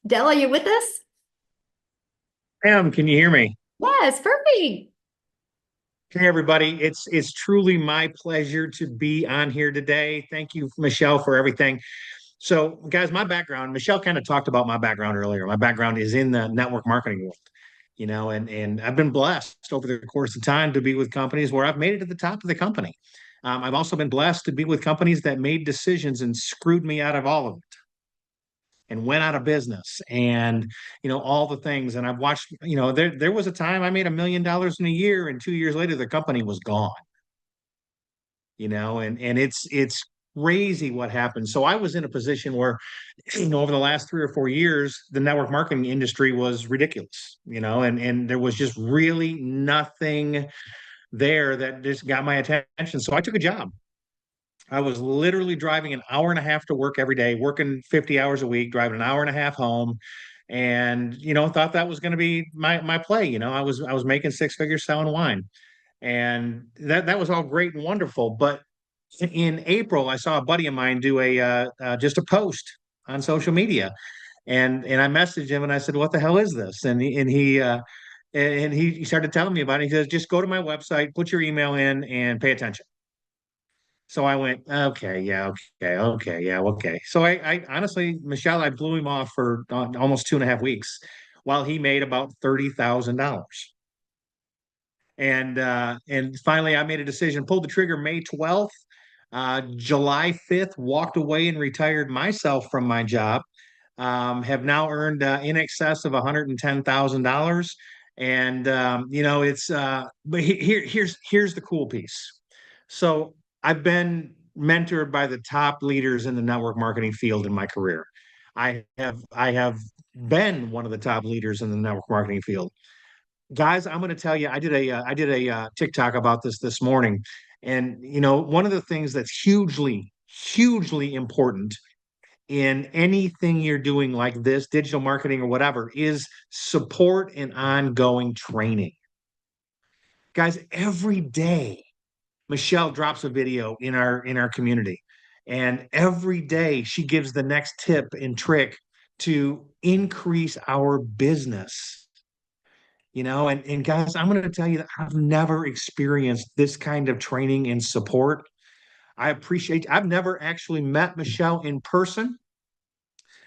Dell, are you with us? Pam, can you hear me? Yes, perfect. Hey, everybody. It's truly my pleasure to be on here today. Thank you, Michelle, for everything. So, guys, my background, Michelle kind of talked about my background earlier. My background is in the network marketing world, and I've been blessed over the course of time to be with companies where I've made it to the top of the company. I've also been blessed to be with companies that made decisions and screwed me out of all of it and went out of business and all the things. And I've watched, there was a time I made $1 million in a year, and 2 years later the company was gone. And it's crazy what happened. So I was in a position where over the last 3 or 4 years the network marketing industry was ridiculous, and there was just really nothing there that just got my attention. So I took a job. I was literally driving an hour and a half to work every day, working 50 hours a week, driving an hour and a half home, and thought that was going to be my play. I was making six figures selling wine, and that was all great and wonderful. But in April, I saw a buddy of mine do a just a post on social media, and I messaged him and I said, "What the hell is this?" And he started telling me about it. He says, "Just go to my website, put your email in, and pay attention." So I went, okay, yeah, okay, okay, yeah, okay. So I honestly, Michelle, I blew him off for almost 2.5 weeks while he made about $30,000. And finally I made a decision, pulled the trigger May 12th. July 5th, walked away and retired myself from my job. Have now earned in excess of $110,000. And it's but here's the cool piece. So I've been mentored by the top leaders in the network marketing field in my career. I have been one of the top leaders in the network marketing field. Guys, I'm going to tell you, I did a TikTok about this morning, and one of the things that's hugely important in anything you're doing like this, digital marketing or whatever, is support and ongoing training. Guys, every day Michelle drops a video in our community, and every day she gives the next tip and trick to increase our business. And guys, I'm going to tell you that I've never experienced this kind of training and support. I've never actually met Michelle in person,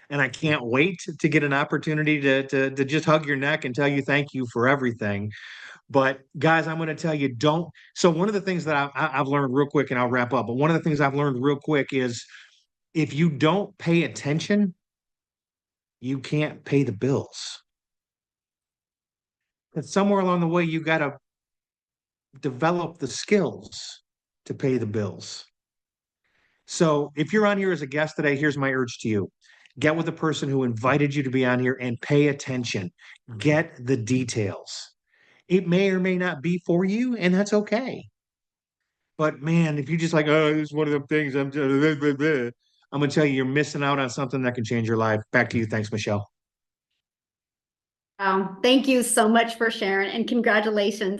and I can't wait to get an opportunity to just hug your neck and tell you thank you for everything. But guys, I'm going to tell you, don't. So one of the things that I've learned real quick, and I'll wrap up. But one of the things I've learned real quick is if you don't pay attention, you can't pay the bills. And somewhere along the way, you got to develop the skills to pay the bills. So if you're on here as a guest today, here's my urge to you. Get with the person who invited you to be on here and pay attention. Get the details. It may or may not be for you, and that's okay. But man, if you just like, oh, this is one of the things I'm gonna tell you, you're missing out on something that can change your life. Back to you. Thanks, Michelle. Thank you so much for sharing and congratulations.